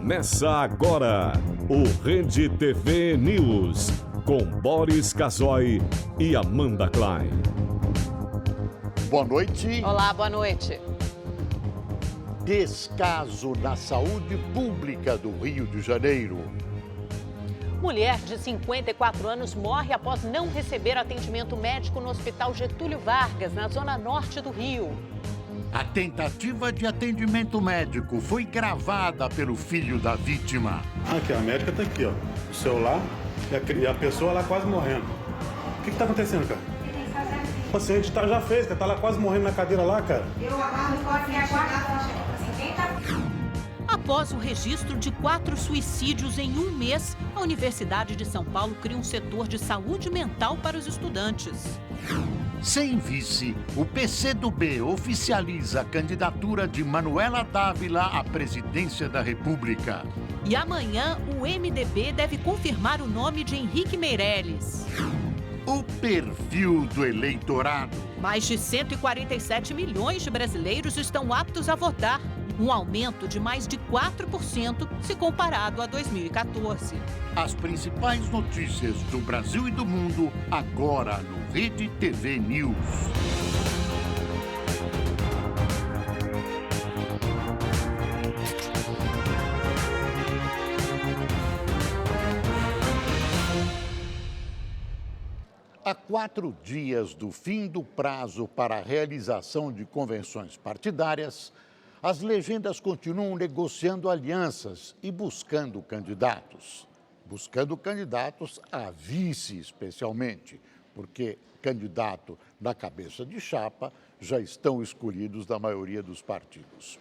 Começa agora o Rede TV News, com Boris Casoy e Amanda Klein. Boa noite. Olá, boa noite. Descaso na saúde pública do Rio de Janeiro. Mulher de 54 anos morre após não receber atendimento médico no Hospital Getúlio Vargas, na zona norte do Rio. A tentativa de atendimento médico foi gravada pelo filho da vítima. Aqui, a médica tá aqui, ó. O celular e a pessoa lá quase morrendo. O que tá acontecendo, cara? O paciente já fez, cara. Tá lá quase morrendo na cadeira lá, cara. Eu aguardo, pode me aguardar. Após o registro de 4 suicídios em um mês, a Universidade de São Paulo cria um setor de saúde mental para os estudantes. Sem vice, o PCdoB oficializa a candidatura de Manuela Dávila à presidência da República. E amanhã, o MDB deve confirmar o nome de Henrique Meirelles. O perfil do eleitorado. Mais de 147 milhões de brasileiros estão aptos a votar, um aumento de mais de 4% se comparado a 2014. As principais notícias do Brasil e do mundo, agora no Rede TV News. Há 4 dias do fim do prazo para a realização de convenções partidárias, as legendas continuam negociando alianças e buscando candidatos. Buscando candidatos a vice, especialmente, porque candidato na cabeça de chapa já estão escolhidos da maioria dos partidos.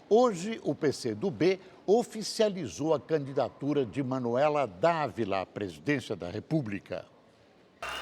Hoje, o PCdoB oficializou a candidatura de Manuela Dávila à presidência da República.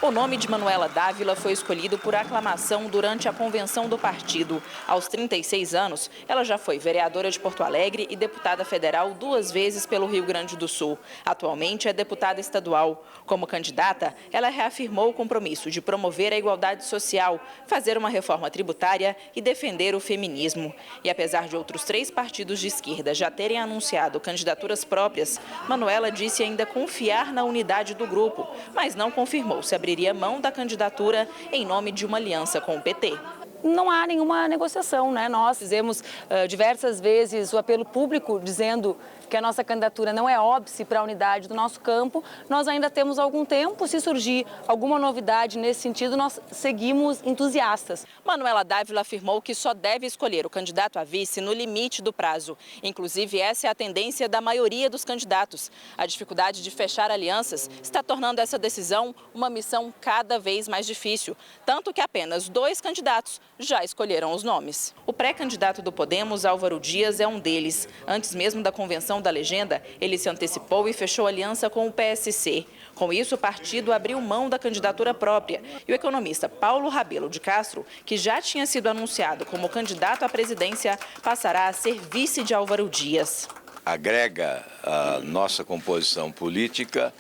O nome de Manuela Dávila foi escolhido por aclamação durante a convenção do partido. Aos 36 anos, ela já foi vereadora de Porto Alegre e deputada federal 2 vezes pelo Rio Grande do Sul. Atualmente é deputada estadual. Como candidata, ela reafirmou o compromisso de promover a igualdade social, fazer uma reforma tributária e defender o feminismo. E apesar de outros 3 partidos de esquerda já terem anunciado candidaturas próprias, Manuela disse ainda confiar na unidade do grupo, mas não confirmou se abriria mão da candidatura em nome de uma aliança com o PT. Não há nenhuma negociação, né? Nós fizemos diversas vezes o apelo público dizendo que a nossa candidatura não é óbice para a unidade do nosso campo. Nós ainda temos algum tempo. Se surgir alguma novidade nesse sentido, nós seguimos entusiastas. Manuela Dávila afirmou que só deve escolher o candidato a vice no limite do prazo. Inclusive, essa é a tendência da maioria dos candidatos. A dificuldade de fechar alianças está tornando essa decisão uma missão cada vez mais difícil. Tanto que apenas 2 candidatos já escolheram os nomes. O pré-candidato do Podemos, Álvaro Dias, é um deles. Antes mesmo da convenção da legenda, ele se antecipou e fechou aliança com o PSC. Com isso, o partido abriu mão da candidatura própria. E o economista Paulo Rabelo de Castro, que já tinha sido anunciado como candidato à presidência, passará a ser vice de Álvaro Dias. Agrega à nossa composição política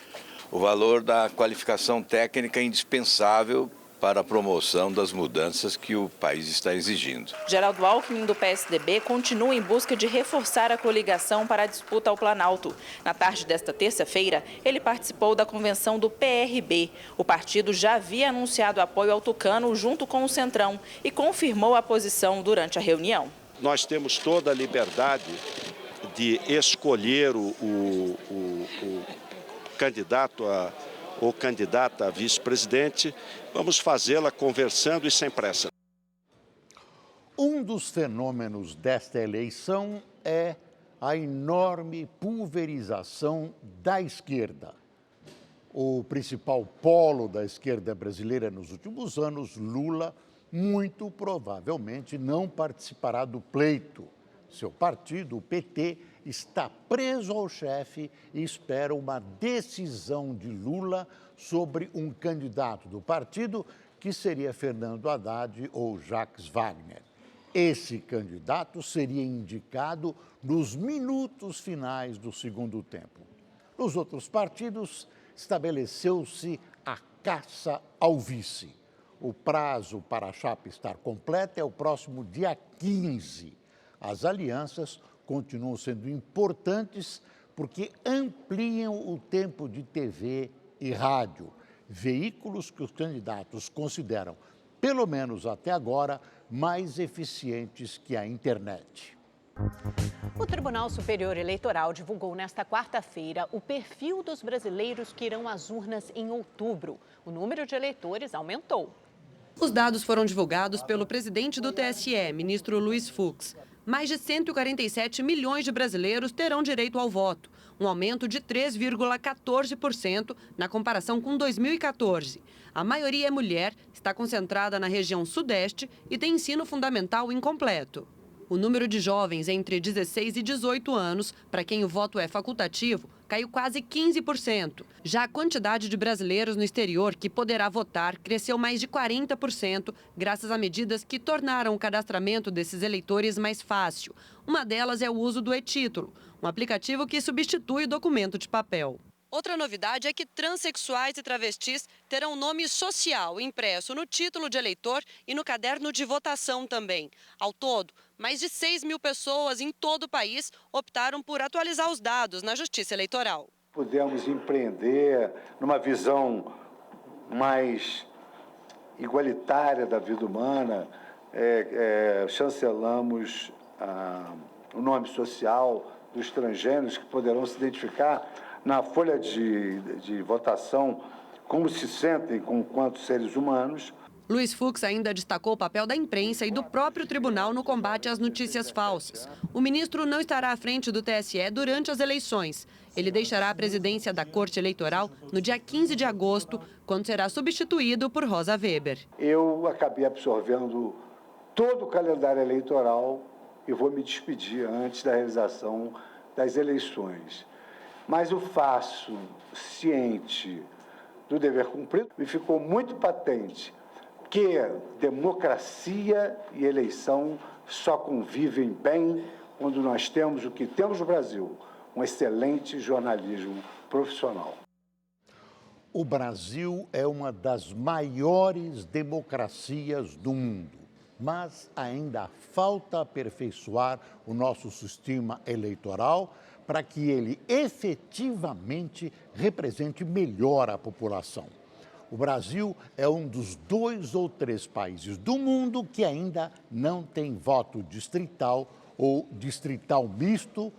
o valor da qualificação técnica indispensável para a promoção das mudanças que o país está exigindo. Geraldo Alckmin, do PSDB, continua em busca de reforçar a coligação para a disputa ao Planalto. Na tarde desta terça-feira, ele participou da convenção do PRB. O partido já havia anunciado apoio ao Tucano junto com o Centrão e confirmou a posição durante a reunião. Nós temos toda a liberdade de escolher o candidato ou candidata a vice-presidente. Vamos fazê-la conversando e sem pressa. Um dos fenômenos desta eleição é a enorme pulverização da esquerda. O principal polo da esquerda brasileira nos últimos anos, Lula, muito provavelmente não participará do pleito. Seu partido, o PT, está preso ao chefe e espera uma decisão de Lula sobre um candidato do partido, que seria Fernando Haddad ou Jacques Wagner. Esse candidato seria indicado nos minutos finais do segundo tempo. Nos outros partidos, estabeleceu-se a caça ao vice. O prazo para a chapa estar completa é o próximo dia 15. As alianças continuam sendo importantes porque ampliam o tempo de TV e rádio, veículos que os candidatos consideram, pelo menos até agora, mais eficientes que a internet. O Tribunal Superior Eleitoral divulgou nesta quarta-feira o perfil dos brasileiros que irão às urnas em outubro. O número de eleitores aumentou. Os dados foram divulgados pelo presidente do TSE, ministro Luiz Fux. Mais de 147 milhões de brasileiros terão direito ao voto, um aumento de 3,14% na comparação com 2014. A maioria é mulher, está concentrada na região sudeste e tem ensino fundamental incompleto. O número de jovens entre 16 e 18 anos, para quem o voto é facultativo, caiu quase 15%. Já a quantidade de brasileiros no exterior que poderá votar cresceu mais de 40%, graças a medidas que tornaram o cadastramento desses eleitores mais fácil. Uma delas é o uso do e-título, um aplicativo que substitui o documento de papel. Outra novidade é que transexuais e travestis terão nome social impresso no título de eleitor e no caderno de votação também. Ao todo, mais de 6 mil pessoas em todo o país optaram por atualizar os dados na Justiça Eleitoral. Pudemos empreender numa visão mais igualitária da vida humana, chancelamos o nome social dos transgêneros que poderão se identificar na folha de votação como se sentem enquanto seres humanos. Luiz Fux ainda destacou o papel da imprensa e do próprio tribunal no combate às notícias falsas. O ministro não estará à frente do TSE durante as eleições. Ele deixará a presidência da Corte Eleitoral no dia 15 de agosto, quando será substituído por Rosa Weber. Eu acabei absorvendo todo o calendário eleitoral e vou me despedir antes da realização das eleições. Mas o faço ciente do dever cumprido me ficou muito patente que democracia e eleição só convivem bem quando nós temos o que temos no Brasil, um excelente jornalismo profissional. O Brasil é uma das maiores democracias do mundo, mas ainda falta aperfeiçoar o nosso sistema eleitoral para que ele efetivamente represente melhor a população. O Brasil é um dos 2 ou 3 países do mundo que ainda não tem voto distrital ou distrital misto,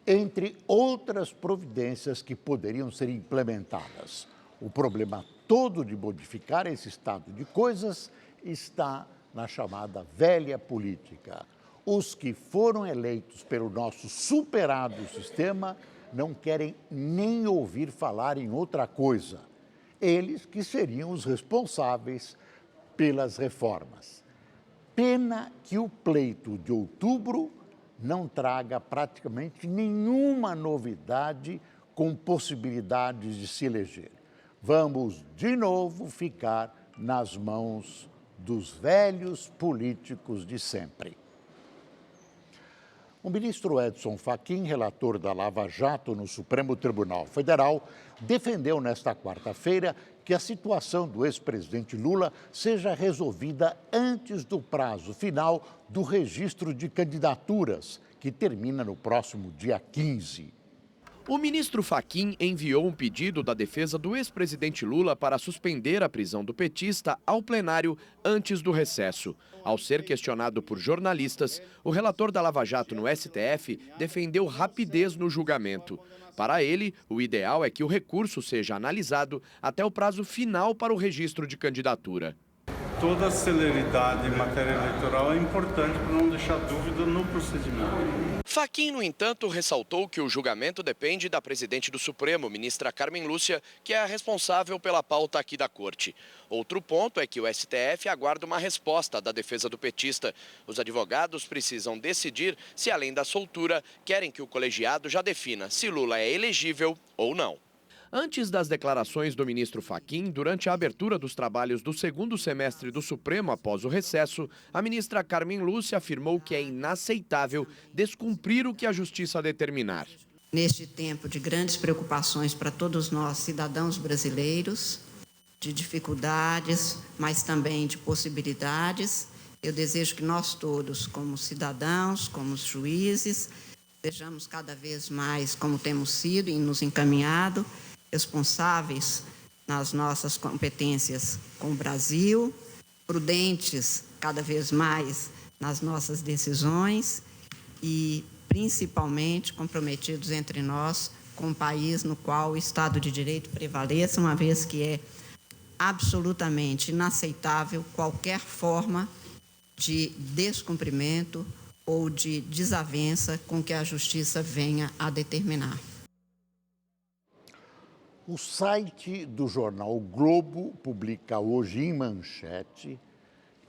entre outras providências que poderiam ser implementadas. O problema todo de modificar esse estado de coisas está na chamada velha política. Os que foram eleitos pelo nosso superado sistema não querem nem ouvir falar em outra coisa. Eles que seriam os responsáveis pelas reformas. Pena que o pleito de outubro não traga praticamente nenhuma novidade com possibilidades de se eleger. Vamos, de novo, ficar nas mãos dos velhos políticos de sempre. O ministro Edson Fachin, relator da Lava Jato no Supremo Tribunal Federal, defendeu nesta quarta-feira que a situação do ex-presidente Lula seja resolvida antes do prazo final do registro de candidaturas, que termina no próximo dia 15. O ministro Fachin enviou um pedido da defesa do ex-presidente Lula para suspender a prisão do petista ao plenário antes do recesso. Ao ser questionado por jornalistas, o relator da Lava Jato no STF defendeu rapidez no julgamento. Para ele, o ideal é que o recurso seja analisado até o prazo final para o registro de candidatura. Toda a celeridade em matéria eleitoral é importante para não deixar dúvida no procedimento. Fachin, no entanto, ressaltou que o julgamento depende da presidente do Supremo, ministra Carmen Lúcia, que é a responsável pela pauta aqui da Corte. Outro ponto é que o STF aguarda uma resposta da defesa do petista. Os advogados precisam decidir se, além da soltura, querem que o colegiado já defina se Lula é elegível ou não. Antes das declarações do ministro Fachin, durante a abertura dos trabalhos do segundo semestre do Supremo após o recesso, a ministra Carmen Lúcia afirmou que é inaceitável descumprir o que a Justiça determinar. Neste tempo de grandes preocupações para todos nós, cidadãos brasileiros, de dificuldades, mas também de possibilidades, eu desejo que nós todos, como cidadãos, como juízes, sejamos cada vez mais, como temos sido e nos encaminhado, responsáveis nas nossas competências com o Brasil, prudentes cada vez mais nas nossas decisões e, principalmente, comprometidos entre nós com um país no qual o Estado de Direito prevaleça, uma vez que é absolutamente inaceitável qualquer forma de descumprimento ou de desavença com que a Justiça venha a determinar. O site do jornal o Globo publica hoje em manchete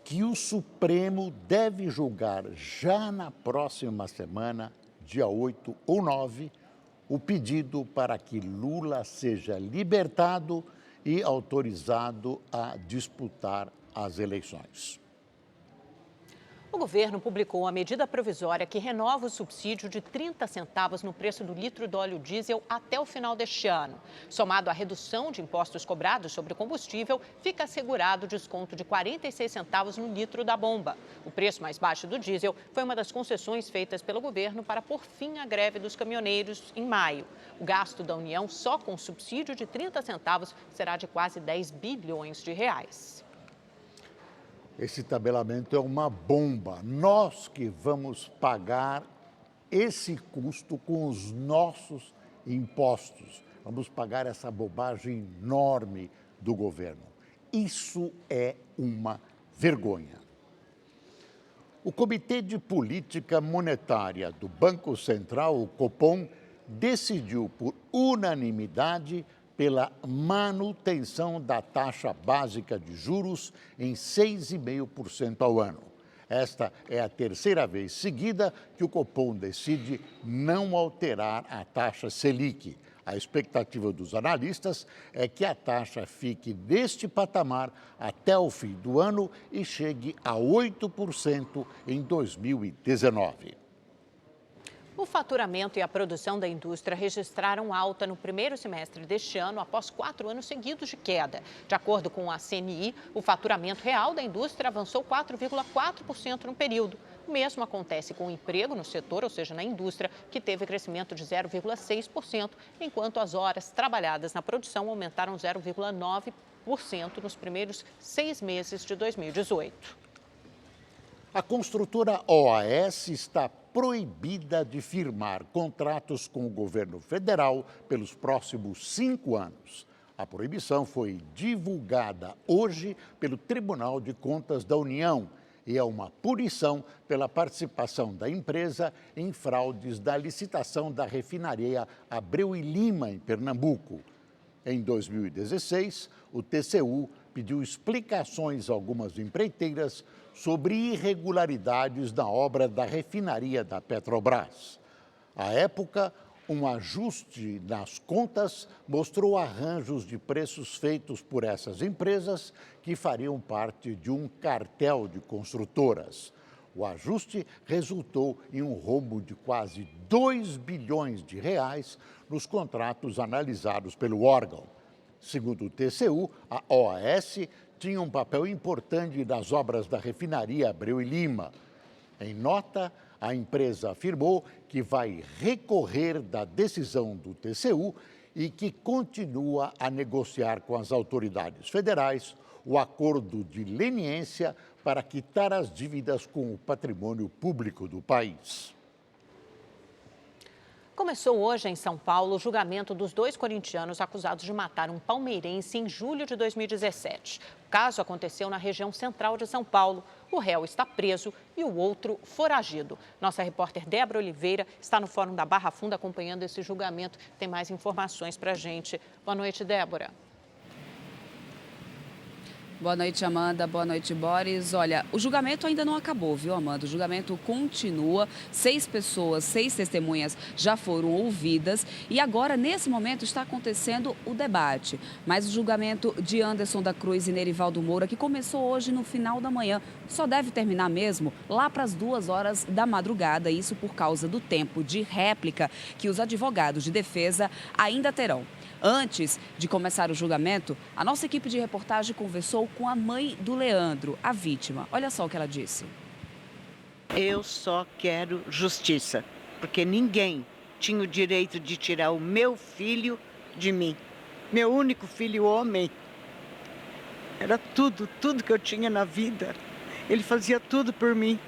que o Supremo deve julgar já na próxima semana, dia 8 ou 9, o pedido para que Lula seja libertado e autorizado a disputar as eleições. O governo publicou a medida provisória que renova o subsídio de 30 centavos no preço do litro do óleo diesel até o final deste ano. Somado à redução de impostos cobrados sobre o combustível, fica assegurado o desconto de 46 centavos no litro da bomba. O preço mais baixo do diesel foi uma das concessões feitas pelo governo para pôr fim à greve dos caminhoneiros em maio. O gasto da União só com o subsídio de 30 centavos será de quase 10 bilhões de reais. Esse tabelamento é uma bomba. Nós que vamos pagar esse custo com os nossos impostos. Vamos pagar essa bobagem enorme do governo. Isso é uma vergonha. O Comitê de Política Monetária do Banco Central, o Copom, decidiu por unanimidade pela manutenção da taxa básica de juros em 6,5% ao ano. Esta é a terceira vez seguida que o Copom decide não alterar a taxa Selic. A expectativa dos analistas é que a taxa fique neste patamar até o fim do ano e chegue a 8% em 2019. O faturamento e a produção da indústria registraram alta no primeiro semestre deste ano, após 4 anos seguidos de queda. De acordo com a CNI, o faturamento real da indústria avançou 4,4% no período. O mesmo acontece com o emprego no setor, ou seja, na indústria, que teve crescimento de 0,6%, enquanto as horas trabalhadas na produção aumentaram 0,9% nos primeiros 6 meses de 2018. A construtora OAS está proibida de firmar contratos com o governo federal pelos próximos 5 anos. A proibição foi divulgada hoje pelo Tribunal de Contas da União e é uma punição pela participação da empresa em fraudes da licitação da refinaria Abreu e Lima, em Pernambuco. Em 2016, o TCU pediu explicações a algumas empreiteiras sobre irregularidades na obra da refinaria da Petrobras. À época, um ajuste nas contas mostrou arranjos de preços feitos por essas empresas que fariam parte de um cartel de construtoras. O ajuste resultou em um rombo de quase 2 bilhões de reais nos contratos analisados pelo órgão. Segundo o TCU, a OAS tinha um papel importante nas obras da refinaria Abreu e Lima. Em nota, a empresa afirmou que vai recorrer da decisão do TCU e que continua a negociar com as autoridades federais o acordo de leniência para quitar as dívidas com o patrimônio público do país. Começou hoje em São Paulo o julgamento dos 2 corintianos acusados de matar um palmeirense em julho de 2017. O caso aconteceu na região central de São Paulo. O réu está preso e o outro foragido. Nossa repórter Débora Oliveira está no Fórum da Barra Funda acompanhando esse julgamento. Tem mais informações para a gente. Boa noite, Débora. Boa noite, Amanda. Boa noite, Boris. Olha, o julgamento ainda não acabou, viu, Amanda? O julgamento continua. 6 pessoas, 6 testemunhas já foram ouvidas e agora, nesse momento, está acontecendo o debate. Mas o julgamento de Anderson da Cruz e Nerivaldo Moura, que começou hoje no final da manhã, só deve terminar mesmo lá para as 2 horas da madrugada. Isso por causa do tempo de réplica que os advogados de defesa ainda terão. Antes de começar o julgamento, a nossa equipe de reportagem conversou com a mãe do Leandro, a vítima. Olha só o que ela disse. Eu só quero justiça. porque ninguém tinha o direito de tirar o meu filho de mim. Meu único filho homem. Era tudo que eu tinha na vida. Ele fazia tudo por mim.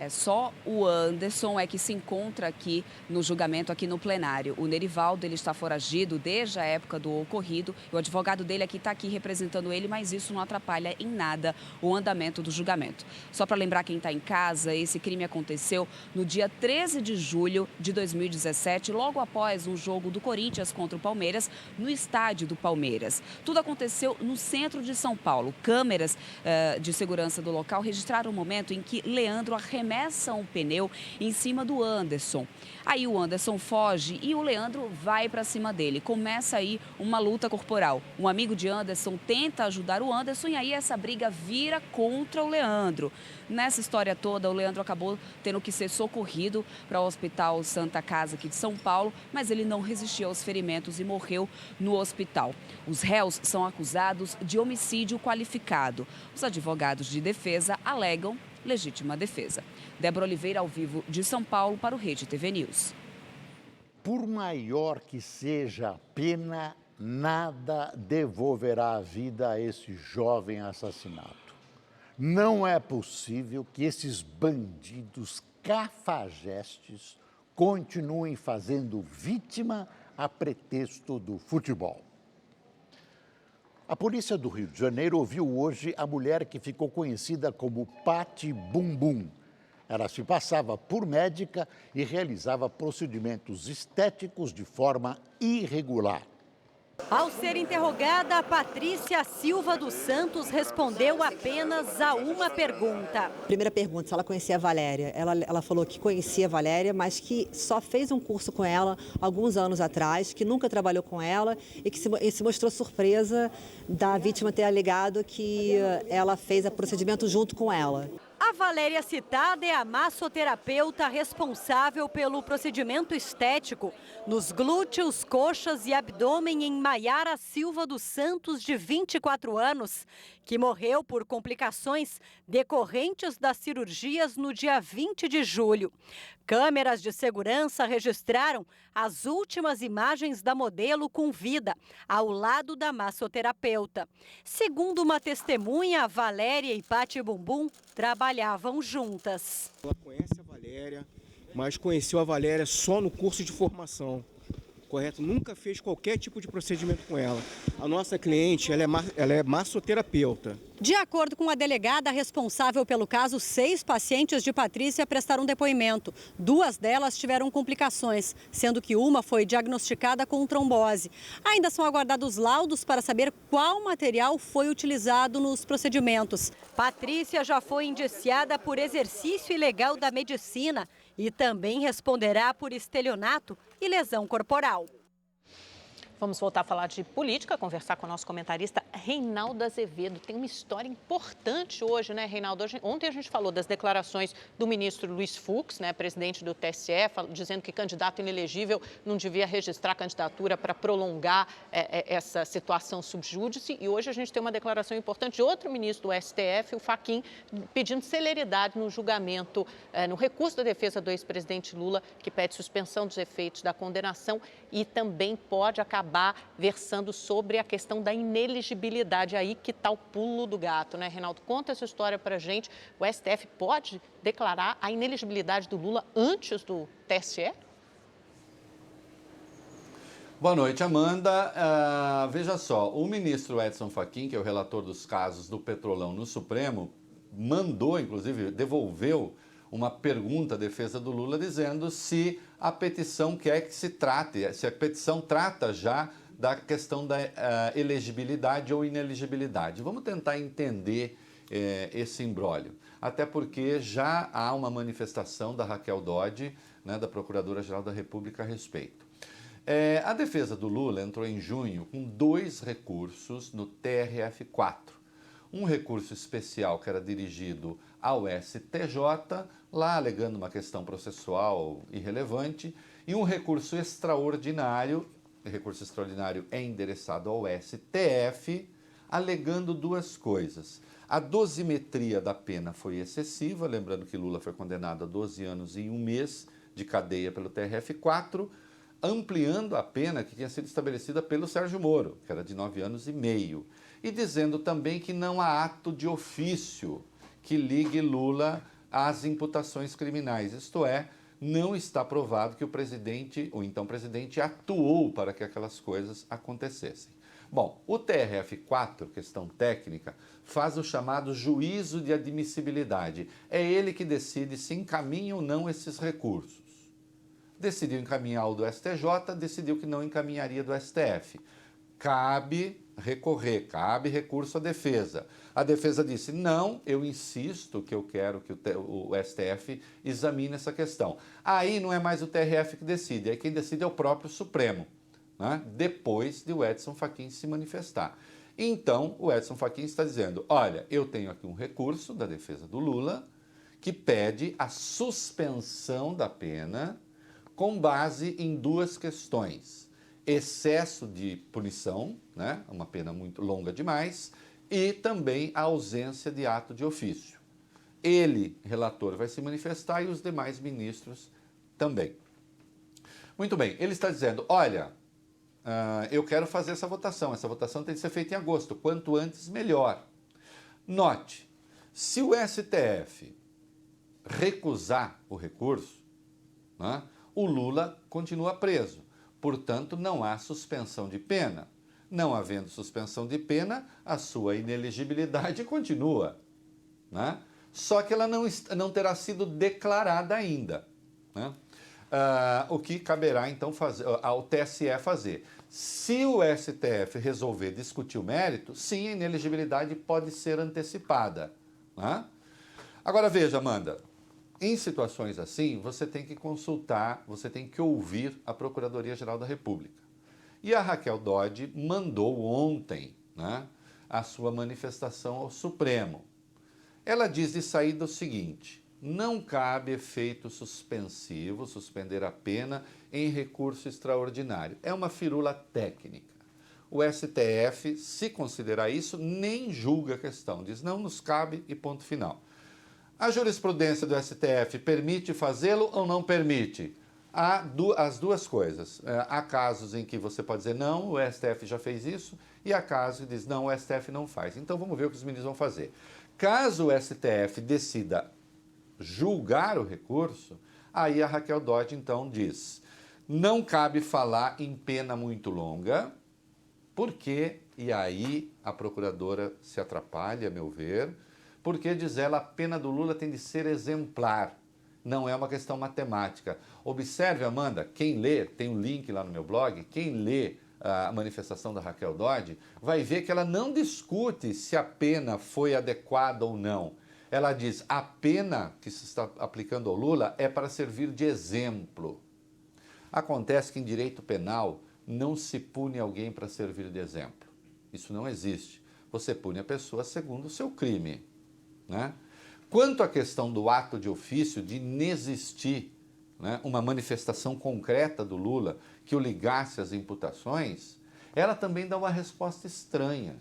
É só o Anderson que se encontra aqui no julgamento, aqui no plenário. O Nerivaldo, ele está foragido desde a época do ocorrido. O advogado dele está aqui representando ele, mas isso não atrapalha em nada o andamento do julgamento. Só para lembrar quem está em casa, esse crime aconteceu no dia 13 de julho de 2017, logo após um jogo do Corinthians contra o Palmeiras, no estádio do Palmeiras. Tudo aconteceu no centro de São Paulo. Câmeras de segurança do local registraram o momento em que Leandro arremessa um pneu em cima do Anderson. Aí o Anderson foge e o Leandro vai para cima dele. Começa aí uma luta corporal. Um amigo de Anderson tenta ajudar o Anderson e aí essa briga vira contra o Leandro. Nessa história toda, o Leandro acabou tendo que ser socorrido para o Hospital Santa Casa aqui de São Paulo, mas ele não resistiu aos ferimentos e morreu no hospital. Os réus são acusados de homicídio qualificado. Os advogados de defesa alegam legítima defesa. Débora Oliveira, ao vivo de São Paulo, para o Rede TV News. Por maior que seja a pena, nada devolverá a vida a esse jovem assassinato. Não é possível que esses bandidos cafajestes continuem fazendo vítima a pretexto do futebol. A polícia do Rio de Janeiro ouviu hoje a mulher que ficou conhecida como Pati Bumbum. Ela se passava por médica e realizava procedimentos estéticos de forma irregular. Ao ser interrogada, Patrícia Silva dos Santos respondeu apenas a uma pergunta. Primeira pergunta, se ela conhecia a Valéria. Ela falou que conhecia a Valéria, mas que só fez um curso com ela alguns anos atrás, que nunca trabalhou com ela e que se mostrou surpresa da vítima ter alegado que ela fez o procedimento junto com ela. A Valéria citada é a massoterapeuta responsável pelo procedimento estético nos glúteos, coxas e abdômen em Maiara Silva dos Santos, de 24 anos, que morreu por complicações decorrentes das cirurgias no dia 20 de julho. Câmeras de segurança registraram as últimas imagens da modelo com vida, ao lado da massoterapeuta. Segundo uma testemunha, Valéria e Pati Bumbum trabalhavam juntas. Ela conhece a Valéria, mas conheceu a Valéria só no curso de formação, correto? Nunca fez qualquer tipo de procedimento com ela. A nossa cliente, ela é massoterapeuta. De acordo com a delegada responsável pelo caso, 6 pacientes de Patrícia prestaram depoimento. 2 delas tiveram complicações, sendo que uma foi diagnosticada com trombose. Ainda são aguardados laudos para saber qual material foi utilizado nos procedimentos. Patrícia já foi indiciada por exercício ilegal da medicina e também responderá por estelionato e lesão corporal. Vamos voltar a falar de política, conversar com o nosso comentarista Reinaldo Azevedo. Tem uma história importante hoje, né, Reinaldo? Ontem a gente falou das declarações do ministro Luiz Fux, né, presidente do TSE, dizendo que candidato inelegível não devia registrar candidatura para prolongar essa situação subjúdice. E hoje a gente tem uma declaração importante de outro ministro do STF, o Fachin, pedindo celeridade no julgamento, no recurso da defesa do ex-presidente Lula, que pede suspensão dos efeitos da condenação e também pode acabar versando sobre a questão da ineligibilidade. Aí que está o pulo do gato, né, Reinaldo? Conta essa história para a gente. O STF pode declarar a ineligibilidade do Lula antes do TSE? Boa noite, Amanda. Veja só, o ministro Edson Fachin, que é o relator dos casos do Petrolão no Supremo, mandou, inclusive, devolveu uma pergunta à defesa do Lula dizendo se a petição quer que se trate, se a petição trata já da questão da elegibilidade ou ineligibilidade. Vamos tentar entender esse imbróglio, até porque já há uma manifestação da Raquel Dodge, né, da Procuradora-Geral da República a respeito. A defesa do Lula entrou em junho com 2 recursos no TRF4. Um recurso especial que era dirigido ao STJ, lá alegando uma questão processual irrelevante, e um recurso extraordinário, o recurso extraordinário é endereçado ao STF, alegando 2 coisas. A dosimetria da pena foi excessiva, lembrando que Lula foi condenado a 12 anos e 1 mês de cadeia pelo TRF4, ampliando a pena que tinha sido estabelecida pelo Sérgio Moro, que era de 9 anos e meio, e dizendo também que não há ato de ofício que ligue Lula às imputações criminais, isto é, não está provado que o presidente, ou então presidente, atuou para que aquelas coisas acontecessem. Bom, o TRF4, questão técnica, faz o chamado juízo de admissibilidade. É ele que decide se encaminha ou não esses recursos. Decidiu encaminhar o do STJ, decidiu que não encaminharia do STF. Cabe recorrer, cabe recurso à defesa. A defesa disse, não, eu insisto que eu quero que o STF examine essa questão. Aí não é mais o TRF que decide, aí quem decide é o próprio Supremo, né? Depois de o Edson Fachin se manifestar. Então, o Edson Fachin está dizendo, olha, eu tenho aqui um recurso da defesa do Lula que pede a suspensão da pena com base em 2 questões. Excesso de punição, né? Uma pena muito longa demais, e também a ausência de ato de ofício. Ele, relator, vai se manifestar e os demais ministros também. Muito bem, ele está dizendo, olha, eu quero fazer essa votação tem que ser feita em agosto, quanto antes melhor. Note, se o STF recusar o recurso, né, o Lula continua preso. Portanto, não há suspensão de pena. Não havendo suspensão de pena, a sua inelegibilidade continua, né? Só que ela não terá sido declarada ainda, né? O que caberá, então, ao TSE fazer. Se o STF resolver discutir o mérito, sim, a inelegibilidade pode ser antecipada, né? Agora, veja, Amanda, em situações assim, você tem que consultar, você tem que ouvir a Procuradoria-Geral da República. E a Raquel Dodge mandou ontem, né, a sua manifestação ao Supremo. Ela diz de saída o seguinte, não cabe efeito suspensivo, suspender a pena em recurso extraordinário. É uma firula técnica. O STF, se considerar isso, nem julga a questão, diz não nos cabe e ponto final. A jurisprudência do STF permite fazê-lo ou não permite? Há as 2 coisas. Há casos em que você pode dizer não, o STF já fez isso, e há casos que diz não, o STF não faz. Então vamos ver o que os ministros vão fazer. Caso o STF decida julgar o recurso, aí a Raquel Dodge então diz, não cabe falar em pena muito longa, porque, e aí a procuradora se atrapalha, a meu ver, porque, diz ela, a pena do Lula tem de ser exemplar, não é uma questão matemática. Observe, Amanda, quem lê, tem um link lá no meu blog, quem lê a manifestação da Raquel Dodge, vai ver que ela não discute se a pena foi adequada ou não. Ela diz, a pena que se está aplicando ao Lula é para servir de exemplo. Acontece que em direito penal não se pune alguém para servir de exemplo. Isso não existe. Você pune a pessoa segundo o seu crime, né? Quanto à questão do ato de ofício, de inexistir, né, uma manifestação concreta do Lula que o ligasse às imputações, ela também dá uma resposta estranha.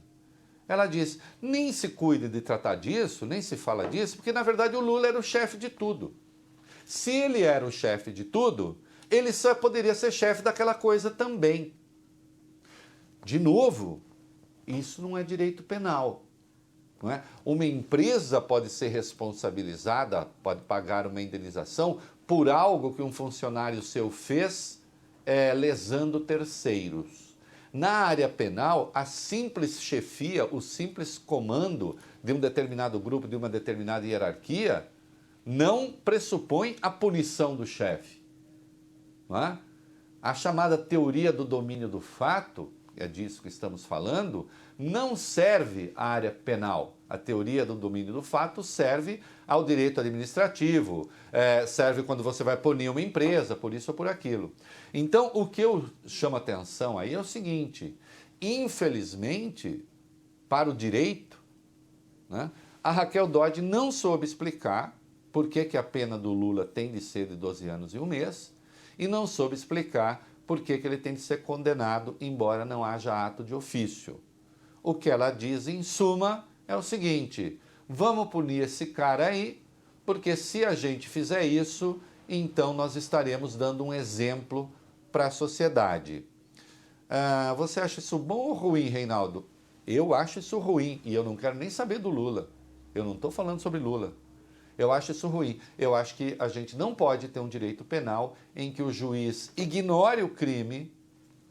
Ela diz, nem se cuide de tratar disso, nem se fala disso, porque na verdade o Lula era o chefe de tudo. Se ele era o chefe de tudo, ele só poderia ser chefe daquela coisa também. De novo, isso não é direito penal. Não é? Uma empresa pode ser responsabilizada, pode pagar uma indenização por algo que um funcionário seu fez lesando terceiros. Na área penal, a simples chefia, o simples comando de um determinado grupo, de uma determinada hierarquia, não pressupõe a punição do chefe. Não é? A chamada teoria do domínio do fato, é disso que estamos falando, não serve à área penal. A teoria do domínio do fato serve ao direito administrativo, serve quando você vai punir uma empresa, por isso ou por aquilo. Então, o que eu chamo a atenção aí é o seguinte, infelizmente, para o direito, né, a Raquel Dodge não soube explicar por que a pena do Lula tem de ser de 12 anos e 1 mês, e não soube explicar por que ele tem de ser condenado, embora não haja ato de ofício. O que ela diz, em suma, é o seguinte: vamos punir esse cara aí, porque se a gente fizer isso, então nós estaremos dando um exemplo para a sociedade. Você acha isso bom ou ruim, Reinaldo? Eu acho isso ruim e eu não quero nem saber do Lula. Eu não estou falando sobre Lula. Eu acho isso ruim. Eu acho que a gente não pode ter um direito penal em que o juiz ignore o crime,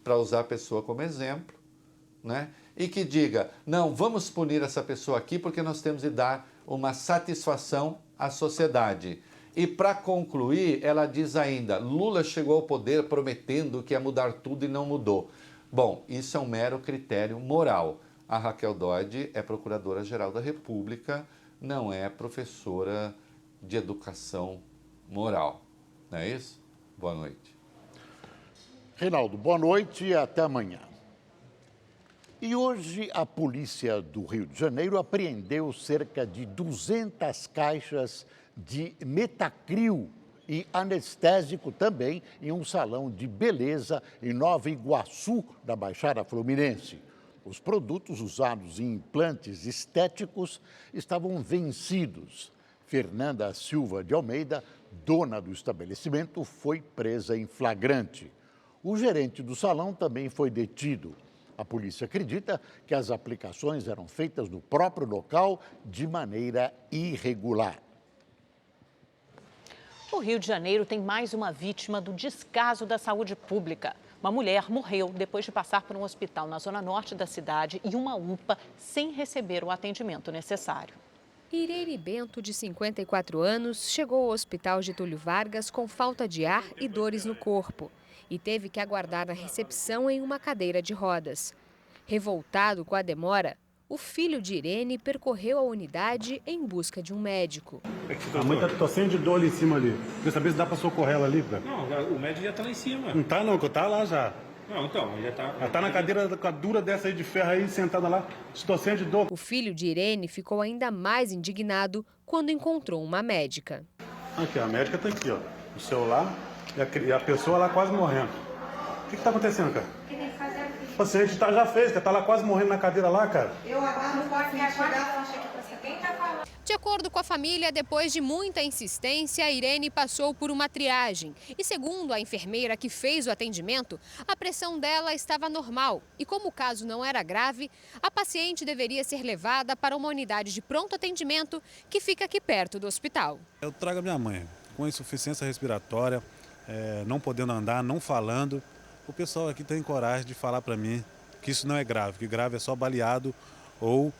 para usar a pessoa como exemplo, né? E que diga, não, vamos punir essa pessoa aqui porque nós temos de dar uma satisfação à sociedade. E para concluir, ela diz ainda, Lula chegou ao poder prometendo que ia mudar tudo e não mudou. Bom, isso é um mero critério moral. A Raquel Dodge é procuradora-geral da República, não é professora de educação moral. Não é isso? Boa noite. Reinaldo, boa noite e até amanhã. E hoje a polícia do Rio de Janeiro apreendeu cerca de 200 caixas de Metacril e anestésico também em um salão de beleza em Nova Iguaçu, da Baixada Fluminense. Os produtos usados em implantes estéticos estavam vencidos. Fernanda Silva de Almeida, dona do estabelecimento, foi presa em flagrante. O gerente do salão também foi detido. A polícia acredita que as aplicações eram feitas no próprio local de maneira irregular. O Rio de Janeiro tem mais uma vítima do descaso da saúde pública. Uma mulher morreu depois de passar por um hospital na zona norte da cidade e uma UPA sem receber o atendimento necessário. Irene Bento, de 54 anos, chegou ao hospital Getúlio Vargas com falta de ar e dores no corpo e teve que aguardar na recepção em uma cadeira de rodas. Revoltado com a demora, o filho de Irene percorreu a unidade em busca de um médico. A mãe tá tossindo de dor ali em cima ali. Quer saber se dá para socorrer ela ali, cara? Não, o médico já tá lá em cima. Não tá não, que eu tá lá já. Não, então, já tá... Ela tá na cadeira dura dessa aí de ferro aí, sentada lá, tossindo de dor. O filho de Irene ficou ainda mais indignado quando encontrou uma médica. Aqui, a médica tá aqui, ó. O celular e a pessoa lá quase morrendo. O que tá acontecendo, cara? O paciente já fez, tá lá quase morrendo na cadeira lá, cara. Eu agora não posso me ajudar, achei que você quem tá falando. De acordo com a família, depois de muita insistência, Irene passou por uma triagem. E segundo a enfermeira que fez o atendimento, a pressão dela estava normal. E como o caso não era grave, a paciente deveria ser levada para uma unidade de pronto atendimento que fica aqui perto do hospital. Eu trago a minha mãe com insuficiência respiratória, não podendo andar, não falando. O pessoal aqui tem coragem de falar para mim que isso não é grave, que grave é só baleado ou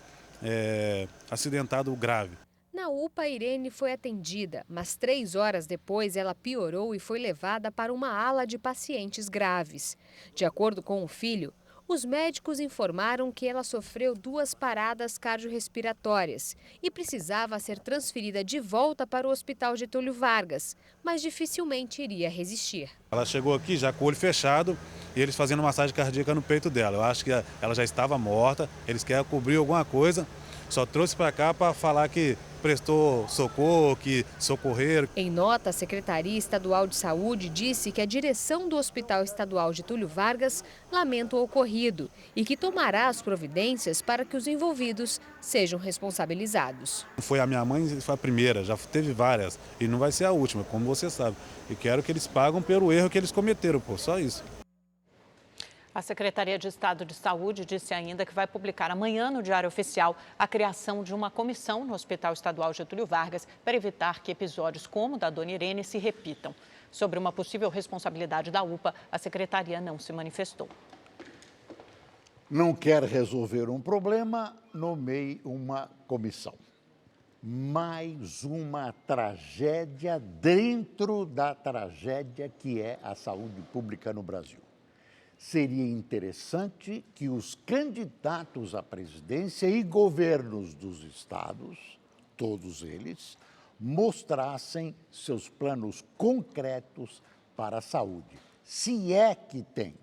acidentado grave. Na UPA, Irene foi atendida, mas 3 horas depois ela piorou e foi levada para uma ala de pacientes graves. De acordo com o filho, os médicos informaram que ela sofreu 2 paradas cardiorrespiratórias e precisava ser transferida de volta para o Hospital Getúlio Vargas, mas dificilmente iria resistir. Ela chegou aqui já com o olho fechado e eles fazendo massagem cardíaca no peito dela. Eu acho que ela já estava morta, eles querem cobrir alguma coisa, só trouxe para cá para falar que prestou socorro, que socorreram. Em nota, a Secretaria Estadual de Saúde disse que a direção do Hospital Estadual Getúlio Vargas lamenta o ocorrido e que tomará as providências para que os envolvidos sejam responsabilizados. Foi a minha mãe, foi a primeira, já teve várias e não vai ser a última, como você sabe. E quero que eles paguem pelo erro que eles cometeram, pô, só isso. A Secretaria de Estado de Saúde disse ainda que vai publicar amanhã no Diário Oficial a criação de uma comissão no Hospital Estadual Getúlio Vargas para evitar que episódios como o da dona Irene se repitam. Sobre uma possível responsabilidade da UPA, a Secretaria não se manifestou. Não quer resolver um problema, nomeie uma comissão. Mais uma tragédia dentro da tragédia que é a saúde pública no Brasil. Seria interessante que os candidatos à presidência e governos dos estados, todos eles, mostrassem seus planos concretos para a saúde, se é que tem.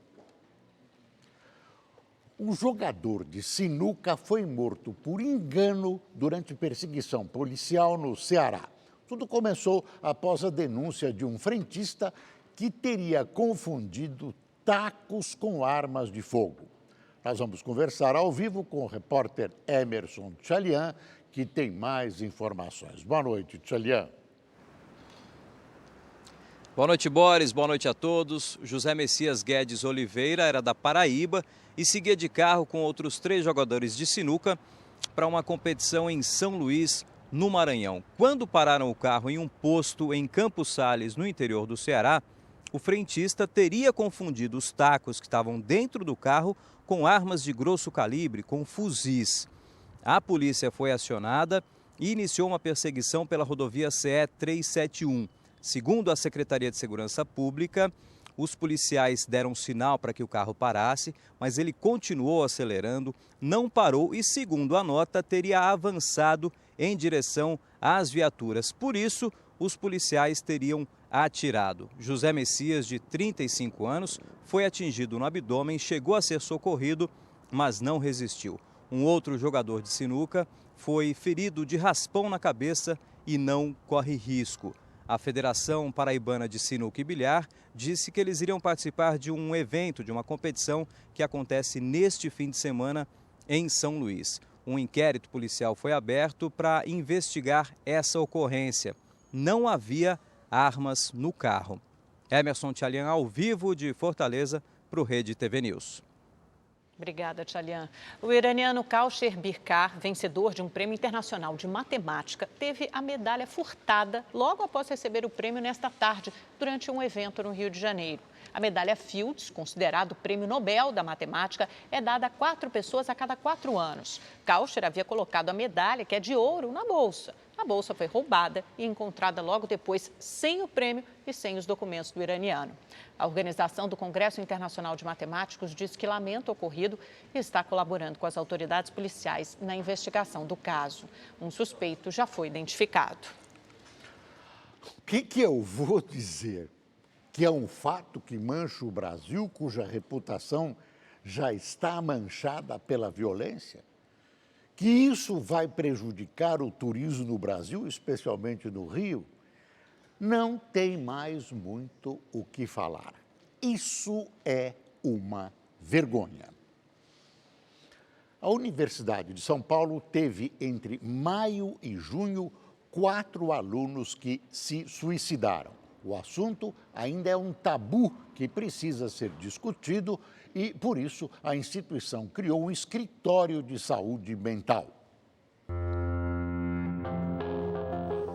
Um jogador de sinuca foi morto por engano durante perseguição policial no Ceará. Tudo começou após a denúncia de um frentista que teria confundido tacos com armas de fogo. Nós vamos conversar ao vivo com o repórter Emerson Tchalian, que tem mais informações. Boa noite, Tchalian. Boa noite, Boris. Boa noite a todos. José Messias Guedes Oliveira era da Paraíba e seguia de carro com outros 3 jogadores de sinuca para uma competição em São Luís, no Maranhão. Quando pararam o carro em um posto em Campos Sales, no interior do Ceará, o frentista teria confundido os tacos que estavam dentro do carro com armas de grosso calibre, com fuzis. A polícia foi acionada e iniciou uma perseguição pela rodovia CE 371. Segundo a Secretaria de Segurança Pública, os policiais deram sinal para que o carro parasse, mas ele continuou acelerando, não parou e, segundo a nota, teria avançado em direção às viaturas. Por isso, os policiais teriam atirado. José Messias, de 35 anos, foi atingido no abdômen, chegou a ser socorrido, mas não resistiu. Um outro jogador de sinuca foi ferido de raspão na cabeça e não corre risco. A Federação Paraibana de Sinuca e Bilhar disse que eles iriam participar de um evento, de uma competição que acontece neste fim de semana em São Luís. Um inquérito policial foi aberto para investigar essa ocorrência. Não havia armas no carro. Emerson Tchalian, ao vivo de Fortaleza, para o Rede TV News. Obrigada, Tchalian. O iraniano Kausher Birkar, vencedor de um prêmio internacional de matemática, teve a medalha furtada logo após receber o prêmio nesta tarde, durante um evento no Rio de Janeiro. A medalha Fields, considerado o prêmio Nobel da matemática, é dada a 4 pessoas a cada 4 anos. Kausher havia colocado a medalha, que é de ouro, na bolsa. A bolsa foi roubada e encontrada logo depois sem o prêmio e sem os documentos do iraniano. A organização do Congresso Internacional de Matemáticos diz que lamenta o ocorrido e está colaborando com as autoridades policiais na investigação do caso. Um suspeito já foi identificado. O que eu vou dizer? Que é um fato que mancha o Brasil, cuja reputação já está manchada pela violência? Que isso vai prejudicar o turismo no Brasil, especialmente no Rio? Não tem mais muito o que falar. Isso é uma vergonha. A Universidade de São Paulo teve, entre maio e junho, 4 alunos que se suicidaram. O assunto ainda é um tabu que precisa ser discutido e, por isso, a instituição criou um escritório de saúde mental.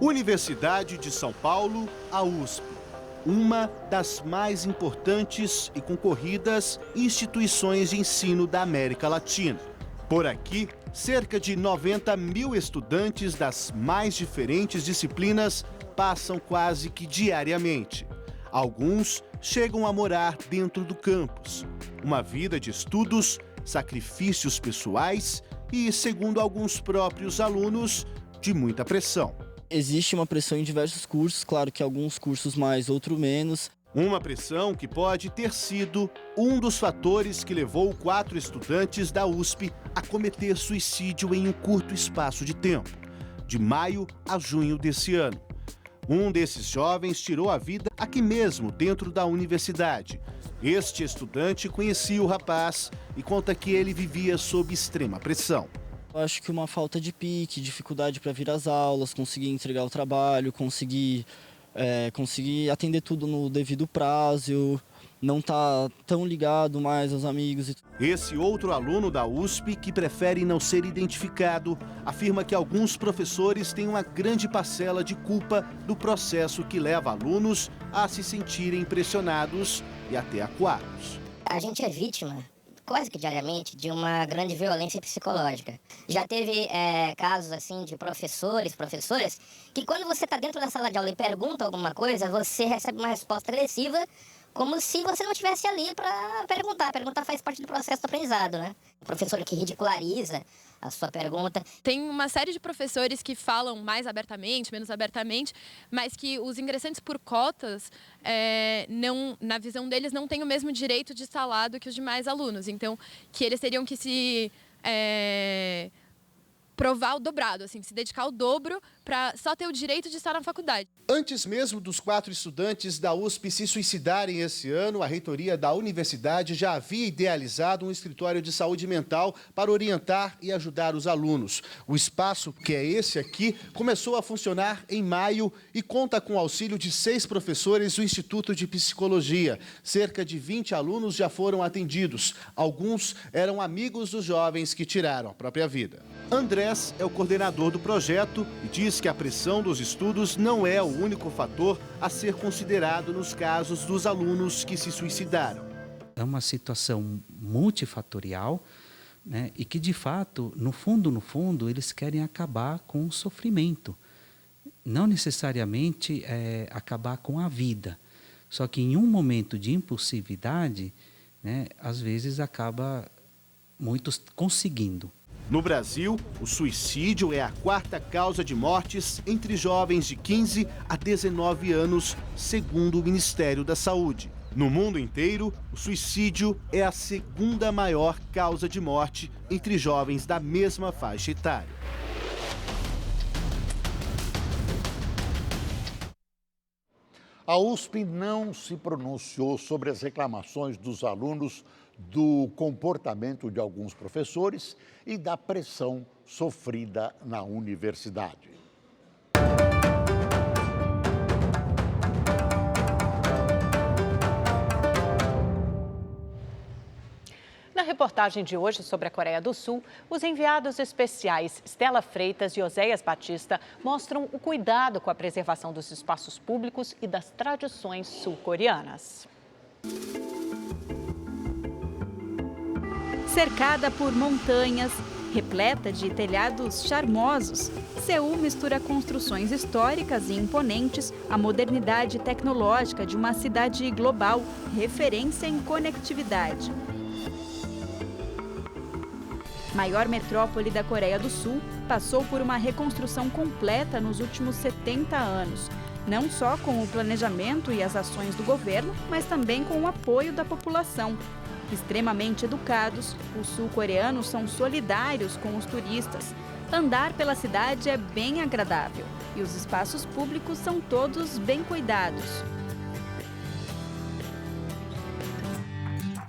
Universidade de São Paulo, a USP. Uma das mais importantes e concorridas instituições de ensino da América Latina. Por aqui, cerca de 90 mil estudantes das mais diferentes disciplinas passam quase que diariamente. Alguns chegam a morar dentro do campus. Uma vida de estudos, sacrifícios pessoais e, segundo alguns próprios alunos, de muita pressão. Existe uma pressão em diversos cursos, claro que alguns cursos mais, outros menos. Uma pressão que pode ter sido um dos fatores que levou 4 estudantes da USP a cometer suicídio em um curto espaço de tempo, de maio a junho desse ano. Um desses jovens tirou a vida aqui mesmo, dentro da universidade. Este estudante conhecia o rapaz e conta que ele vivia sob extrema pressão. Eu acho que uma falta de pique, dificuldade para vir às aulas, conseguir entregar o trabalho, conseguir atender tudo no devido prazo, não tá tão ligado mais aos amigos. Esse outro aluno da USP, que prefere não ser identificado, afirma que alguns professores têm uma grande parcela de culpa do processo que leva alunos a se sentirem pressionados e até acuados. A gente é vítima, quase que diariamente, de uma grande violência psicológica. Já teve casos assim de professores, professoras, que quando você está dentro da sala de aula e pergunta alguma coisa, você recebe uma resposta agressiva, como se você não estivesse ali para perguntar. Perguntar faz parte do processo do aprendizado, né? O professor que ridiculariza a sua pergunta. Tem uma série de professores que falam mais abertamente, menos abertamente, mas que os ingressantes por cotas, na visão deles, não têm o mesmo direito de estar lá do que os demais alunos. Então, que eles teriam que se provar o dobrado, assim, se dedicar ao dobro para só ter o direito de estar na faculdade. Antes mesmo dos 4 estudantes da USP se suicidarem esse ano, a reitoria da universidade já havia idealizado um escritório de saúde mental para orientar e ajudar os alunos. O espaço, que é esse aqui, começou a funcionar em maio e conta com o auxílio de 6 professores do Instituto de Psicologia. Cerca de 20 alunos já foram atendidos. Alguns eram amigos dos jovens que tiraram a própria vida. Andrés é o coordenador do projeto e diz que a pressão dos estudos não é o único fator a ser considerado nos casos dos alunos que se suicidaram. É uma situação multifatorial, né, e que, de fato, no fundo, eles querem acabar com o sofrimento. Não necessariamente acabar com a vida. Só que em um momento de impulsividade, né, às vezes acaba muitos conseguindo. No Brasil, o suicídio é a 4ª causa de mortes entre jovens de 15 a 19 anos, segundo o Ministério da Saúde. No mundo inteiro, o suicídio é a 2ª maior causa de morte entre jovens da mesma faixa etária. A USP não se pronunciou sobre as reclamações dos alunos do comportamento de alguns professores e da pressão sofrida na universidade. Na reportagem de hoje sobre a Coreia do Sul, os enviados especiais Stella Freitas e Oséias Batista mostram o cuidado com a preservação dos espaços públicos e das tradições sul-coreanas. Cercada por montanhas, repleta de telhados charmosos, Seul mistura construções históricas e imponentes à modernidade tecnológica de uma cidade global, referência em conectividade. Maior metrópole da Coreia do Sul, passou por uma reconstrução completa nos últimos 70 anos. Não só com o planejamento e as ações do governo, mas também com o apoio da população. Extremamente educados, os sul-coreanos são solidários com os turistas. Andar pela cidade é bem agradável e os espaços públicos são todos bem cuidados.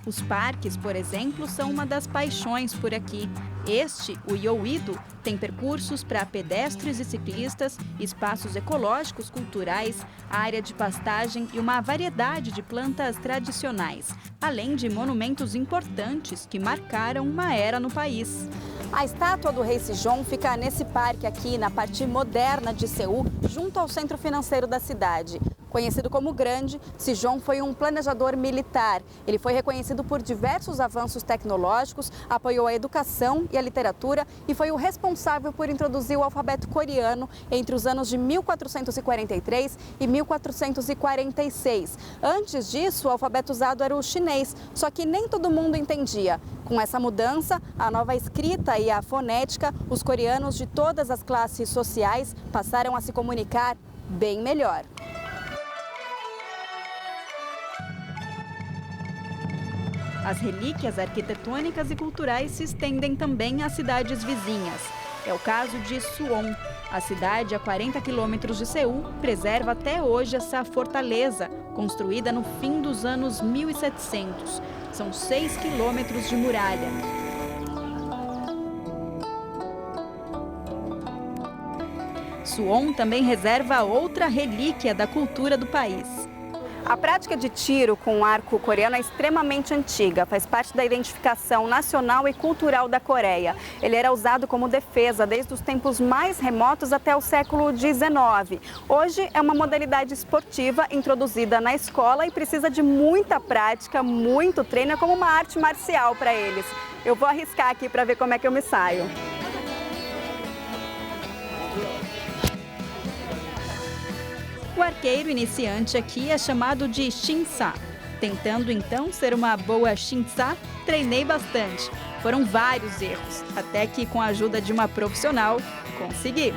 Os parques, por exemplo, são uma das paixões por aqui. Este, o Yeouido, tem percursos para pedestres e ciclistas, espaços ecológicos culturais, área de pastagem e uma variedade de plantas tradicionais, além de monumentos importantes que marcaram uma era no país. A estátua do rei Sejong fica nesse parque aqui, na parte moderna de Seul, junto ao centro financeiro da cidade. Conhecido como Grande, Sejong foi um planejador militar. Ele foi reconhecido por diversos avanços tecnológicos, apoiou a educação e a literatura e foi o responsável por introduzir o alfabeto coreano entre os anos de 1443 e 1446. Antes disso, o alfabeto usado era o chinês, só que nem todo mundo entendia. Com essa mudança, a nova escrita e a fonética, os coreanos de todas as classes sociais passaram a se comunicar bem melhor. As relíquias arquitetônicas e culturais se estendem também às cidades vizinhas. É o caso de Suwon. A cidade, a 40 quilômetros de Seul, preserva até hoje essa fortaleza, construída no fim dos anos 1700. São 6 quilômetros de muralha. Suwon também reserva outra relíquia da cultura do país. A prática de tiro com arco coreano é extremamente antiga, faz parte da identificação nacional e cultural da Coreia. Ele era usado como defesa desde os tempos mais remotos até o século XIX. Hoje é uma modalidade esportiva introduzida na escola e precisa de muita prática, muito treino, é como uma arte marcial para eles. Eu vou arriscar aqui para ver como é que eu me saio. O arqueiro iniciante aqui é chamado de Shinsa. Tentando então ser uma boa Shinsa, treinei bastante. Foram vários erros, até que com a ajuda de uma profissional, consegui.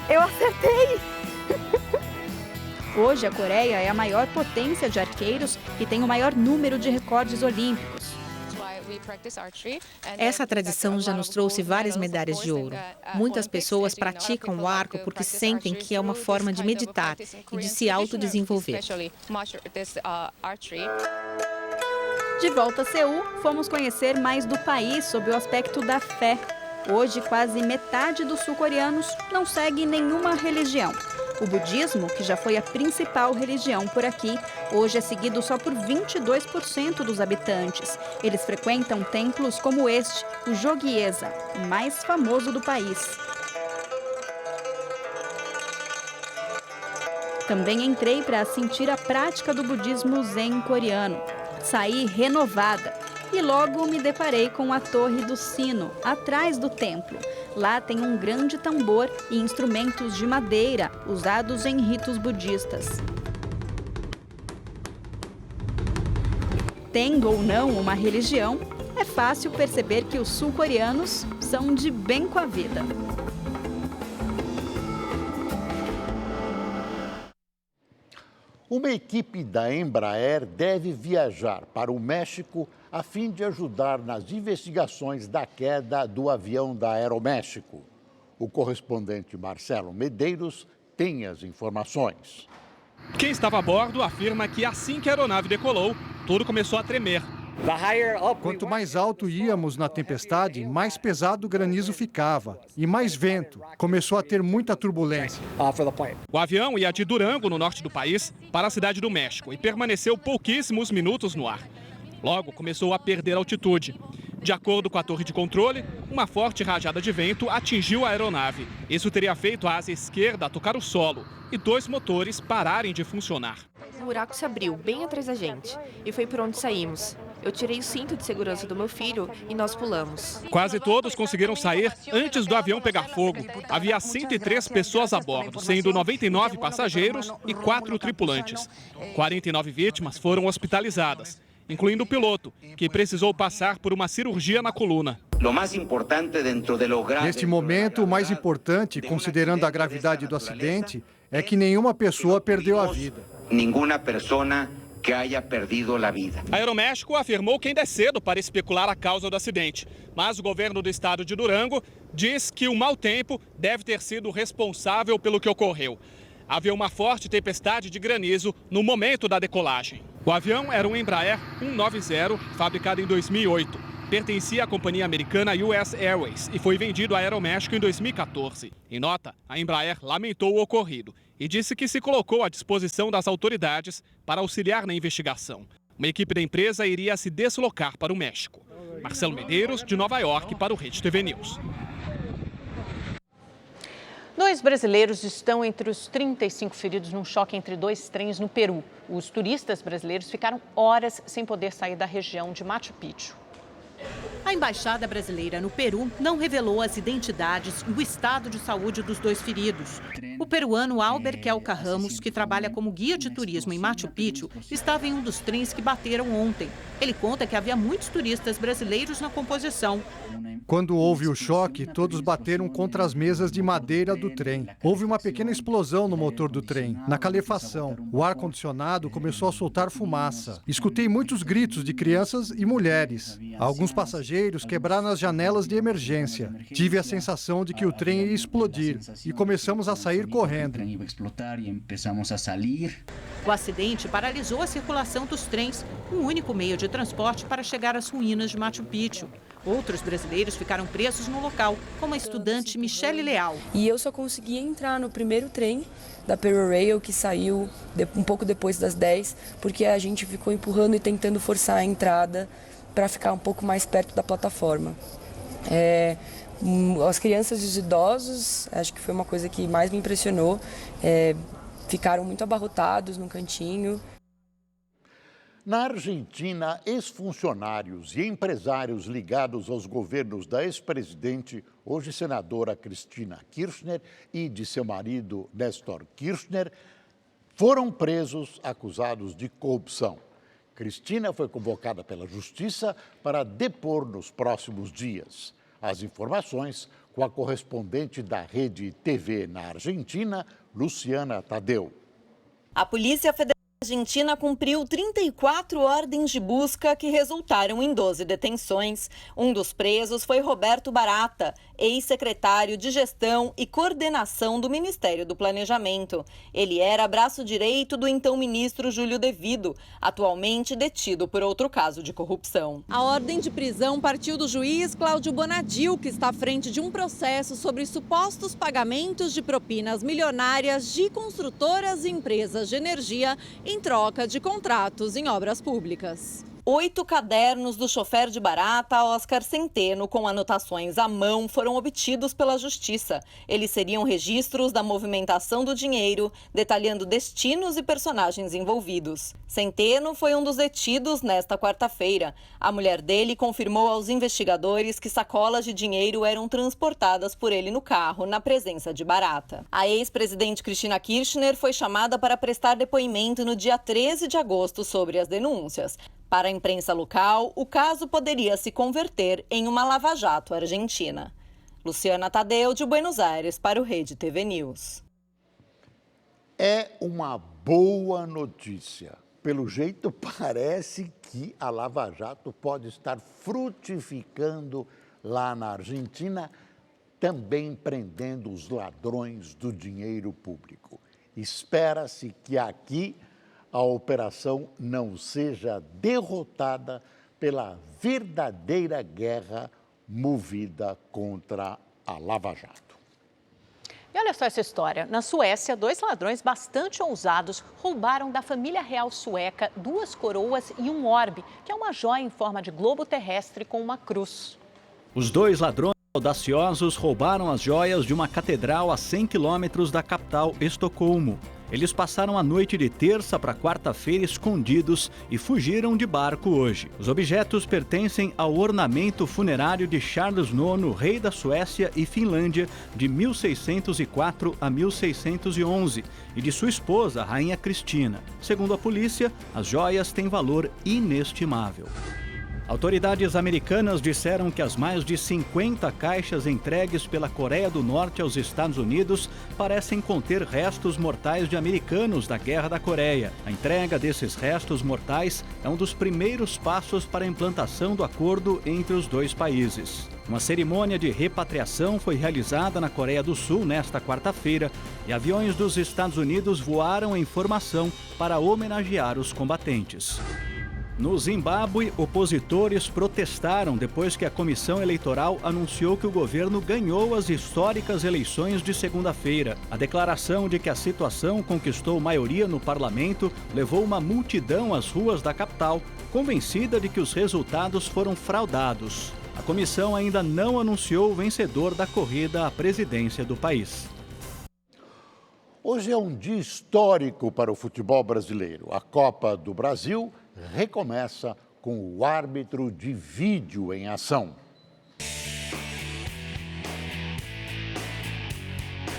Eu acertei! Hoje a Coreia é a maior potência de arqueiros e tem o maior número de recordes olímpicos. Essa tradição já nos trouxe várias medalhas de ouro. Muitas pessoas praticam o arco porque sentem que é uma forma de meditar e de se autodesenvolver. De volta a Seul, fomos conhecer mais do país sob o aspecto da fé. Hoje, quase metade dos sul-coreanos não segue nenhuma religião. O budismo, que já foi a principal religião por aqui, hoje é seguido só por 22% dos habitantes. Eles frequentam templos como este, o Jogye-sa, o mais famoso do país. Também entrei para sentir a prática do budismo zen coreano. Saí renovada e logo me deparei com a Torre do Sino, atrás do templo. Lá tem um grande tambor e instrumentos de madeira usados em ritos budistas. Tendo ou não uma religião, é fácil perceber que os sul-coreanos são de bem com a vida. Uma equipe da Embraer deve viajar para o México a fim de ajudar nas investigações da queda do avião da Aeroméxico. O correspondente Marcelo Medeiros tem as informações. Quem estava a bordo afirma que assim que a aeronave decolou, tudo começou a tremer. Quanto mais alto íamos na tempestade, mais pesado o granizo ficava e mais vento. Começou a ter muita turbulência. O avião ia de Durango, no norte do país, para a cidade do México e permaneceu pouquíssimos minutos no ar. Logo, começou a perder altitude. De acordo com a torre de controle, uma forte rajada de vento atingiu a aeronave. Isso teria feito a asa esquerda tocar o solo e 2 motores pararem de funcionar. O buraco se abriu bem atrás da gente e foi por onde saímos. Eu tirei o cinto de segurança do meu filho e nós pulamos. Quase todos conseguiram sair antes do avião pegar fogo. Havia 103 pessoas a bordo, sendo 99 passageiros e 4 tripulantes. 49 vítimas foram hospitalizadas, incluindo o piloto, que precisou passar por uma cirurgia na coluna. Neste momento, o mais importante, considerando a gravidade do acidente, é que nenhuma pessoa perdeu a vida. Nenhuma pessoa que haya perdido a vida. A Aeroméxico afirmou que ainda é cedo para especular a causa do acidente, mas o governo do estado de Durango diz que o mau tempo deve ter sido responsável pelo que ocorreu. Havia uma forte tempestade de granizo no momento da decolagem. O avião era um Embraer 190, fabricado em 2008. Pertencia à companhia americana US Airways e foi vendido à Aeroméxico em 2014. Em nota, a Embraer lamentou o ocorrido e disse que se colocou à disposição das autoridades para auxiliar na investigação. Uma equipe da empresa iria se deslocar para o México. Marcelo Medeiros, de Nova York, para o Rede TV News. 2 brasileiros estão entre os 35 feridos num choque entre 2 trens no Peru. Os turistas brasileiros ficaram horas sem poder sair da região de Machu Picchu. A embaixada brasileira no Peru não revelou as identidades e o estado de saúde dos 2 feridos. O peruano Alberquelca Ramos, que trabalha como guia de turismo em Machu Picchu, estava em um dos trens que bateram ontem. Ele conta que havia muitos turistas brasileiros na composição. Quando houve o choque, todos bateram contra as mesas de madeira do trem. Houve uma pequena explosão no motor do trem, na calefação. O ar-condicionado começou a soltar fumaça. Escutei muitos gritos de crianças e mulheres. Alguns passageiros quebraram as janelas de emergência. Tive a sensação de que o trem ia explodir e começamos a sair correndo. O acidente paralisou a circulação dos trens, um único meio de transporte para chegar às ruínas de Machu Picchu. Outros brasileiros ficaram presos no local, como a estudante Michele Leal. E eu só consegui entrar no primeiro trem da Perorail, que saiu um pouco depois das 10, porque a gente ficou empurrando e tentando forçar a entrada para ficar um pouco mais perto da plataforma. As crianças e os idosos, acho que foi uma coisa que mais me impressionou, ficaram muito abarrotados no cantinho. Na Argentina, ex-funcionários e empresários ligados aos governos da ex-presidente, hoje senadora Cristina Kirchner, e de seu marido Néstor Kirchner, foram presos acusados de corrupção. Cristina foi convocada pela Justiça para depor nos próximos dias. As informações com a correspondente da Rede TV na Argentina, Luciana Tadeu. A Polícia Federal A Argentina cumpriu 34 ordens de busca que resultaram em 12 detenções. Um dos presos foi Roberto Barata, ex-secretário de Gestão e Coordenação do Ministério do Planejamento. Ele era braço direito do então ministro Júlio Devido, atualmente detido por outro caso de corrupção. A ordem de prisão partiu do juiz Cláudio Bonadil, que está à frente de um processo sobre supostos pagamentos de propinas milionárias de construtoras e empresas de energia em troca de contratos em obras públicas. 8 cadernos do chofer de Barata, Oscar Centeno, com anotações à mão, foram obtidos pela Justiça. Eles seriam registros da movimentação do dinheiro, detalhando destinos e personagens envolvidos. Centeno foi um dos detidos nesta quarta-feira. A mulher dele confirmou aos investigadores que sacolas de dinheiro eram transportadas por ele no carro, na presença de Barata. A ex-presidente Cristina Kirchner foi chamada para prestar depoimento no dia 13 de agosto sobre as denúncias. Para a imprensa local, o caso poderia se converter em uma lava-jato argentina. Luciana Tadeu, de Buenos Aires, para o Rede TV News. É uma boa notícia. Pelo jeito, parece que a Lava Jato pode estar frutificando lá na Argentina, também prendendo os ladrões do dinheiro público. Espera-se que aqui a operação não seja derrotada pela verdadeira guerra movida contra a Lava Jato. E olha só essa história. Na Suécia, 2 ladrões bastante ousados roubaram da família real sueca 2 coroas e um orbe, que é uma joia em forma de globo terrestre com uma cruz. Os 2 ladrões audaciosos roubaram as joias de uma catedral a 100 quilômetros da capital, Estocolmo. Eles passaram a noite de terça para quarta-feira escondidos e fugiram de barco hoje. Os objetos pertencem ao ornamento funerário de Charles IX, rei da Suécia e Finlândia, de 1604 a 1611, e de sua esposa, a rainha Cristina. Segundo a polícia, as joias têm valor inestimável. Autoridades americanas disseram que as mais de 50 caixas entregues pela Coreia do Norte aos Estados Unidos parecem conter restos mortais de americanos da Guerra da Coreia. A entrega desses restos mortais é um dos primeiros passos para a implantação do acordo entre os 2 países. Uma cerimônia de repatriação foi realizada na Coreia do Sul nesta quarta-feira e aviões dos Estados Unidos voaram em formação para homenagear os combatentes. No Zimbábue, opositores protestaram depois que a comissão eleitoral anunciou que o governo ganhou as históricas eleições de segunda-feira. A declaração de que a situação conquistou maioria no parlamento levou uma multidão às ruas da capital, convencida de que os resultados foram fraudados. A comissão ainda não anunciou o vencedor da corrida à presidência do país. Hoje é um dia histórico para o futebol brasileiro. A Copa do Brasil recomeça com o árbitro de vídeo em ação.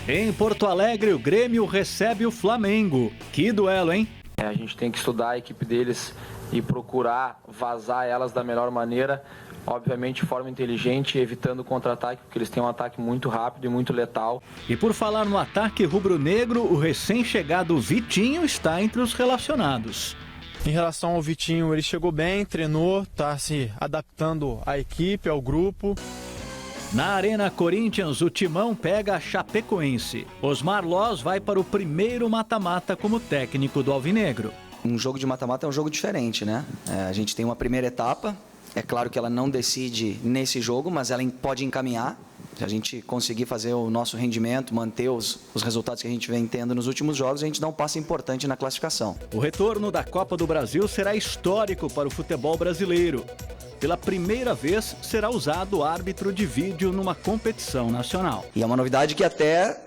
Em Porto Alegre, o Grêmio recebe o Flamengo. Que duelo, hein? A gente tem que estudar a equipe deles e procurar vazar elas da melhor maneira, obviamente de forma inteligente, evitando o contra-ataque, porque eles têm um ataque muito rápido e muito letal. E por falar no ataque rubro-negro, o recém-chegado Vitinho está entre os relacionados. Em relação ao Vitinho, ele chegou bem, treinou, está se adaptando à equipe, ao grupo. Na Arena Corinthians, o Timão pega a Chapecoense. Osmar Loz vai para o primeiro mata-mata como técnico do Alvinegro. Um jogo de mata-mata é um jogo diferente, né? A gente tem uma primeira etapa, é claro que ela não decide nesse jogo, mas ela pode encaminhar. Se a gente conseguir fazer o nosso rendimento, manter os resultados que a gente vem tendo nos últimos jogos, a gente dá um passo importante na classificação. O retorno da Copa do Brasil será histórico para o futebol brasileiro. Pela primeira vez, será usado o árbitro de vídeo numa competição nacional. E é uma novidade que até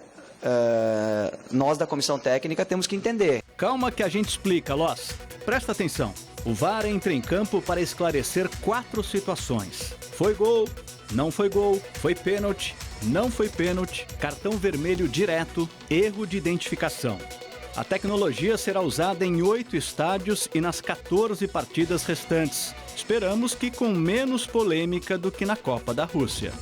nós da comissão técnica temos que entender. Calma que a gente explica, Loz. Presta atenção. O VAR entra em campo para esclarecer 4 situações. Foi gol, não foi gol, foi pênalti, não foi pênalti, cartão vermelho direto, erro de identificação. A tecnologia será usada em 8 estádios e nas 14 partidas restantes. Esperamos que com menos polêmica do que na Copa da Rússia.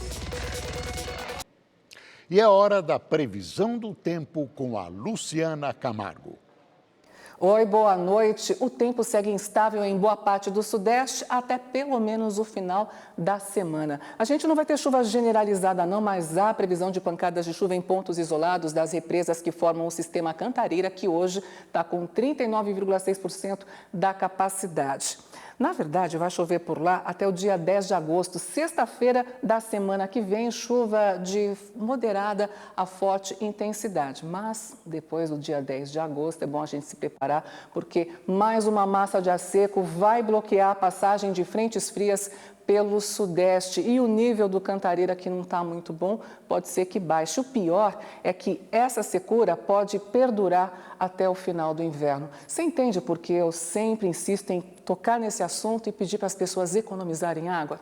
E é hora da previsão do tempo com a Luciana Camargo. Oi, boa noite. O tempo segue instável em boa parte do Sudeste até pelo menos o final da semana. A gente não vai ter chuva generalizada não, mas há previsão de pancadas de chuva em pontos isolados das represas que formam o sistema Cantareira, que hoje está com 39,6% da capacidade. Na verdade, vai chover por lá até o dia 10 de agosto, sexta-feira da semana que vem, chuva de moderada a forte intensidade. Mas depois do dia 10 de agosto é bom a gente se preparar, porque mais uma massa de ar seco vai bloquear a passagem de frentes frias pelo sudeste e o nível do Cantareira, que não está muito bom, pode ser que baixe. O pior é que essa secura pode perdurar até o final do inverno. Você entende por que eu sempre insisto em tocar nesse assunto e pedir para as pessoas economizarem água?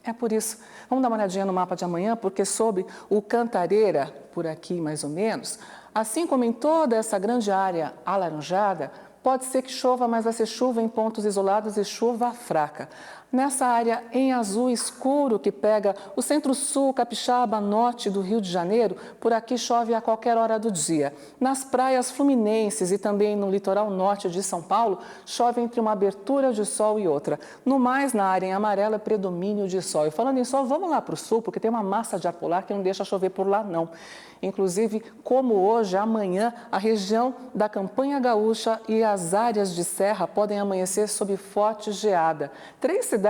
É por isso. Vamos dar uma olhadinha no mapa de amanhã, porque sobre o Cantareira, por aqui mais ou menos, assim como em toda essa grande área alaranjada, pode ser que chova, mas vai ser chuva em pontos isolados e chuva fraca. Nessa área em azul escuro que pega o centro-sul, Capixaba, norte do Rio de Janeiro, por aqui chove a qualquer hora do dia. Nas praias fluminenses e também no litoral norte de São Paulo, chove entre uma abertura de sol e outra. No mais, na área em amarelo, é predomínio de sol. E falando em sol, vamos lá para o sul, porque tem uma massa de ar polar que não deixa chover por lá, não. Inclusive, como hoje, amanhã, a região da Campanha Gaúcha e as áreas de serra podem amanhecer sob forte geada. 3 cidades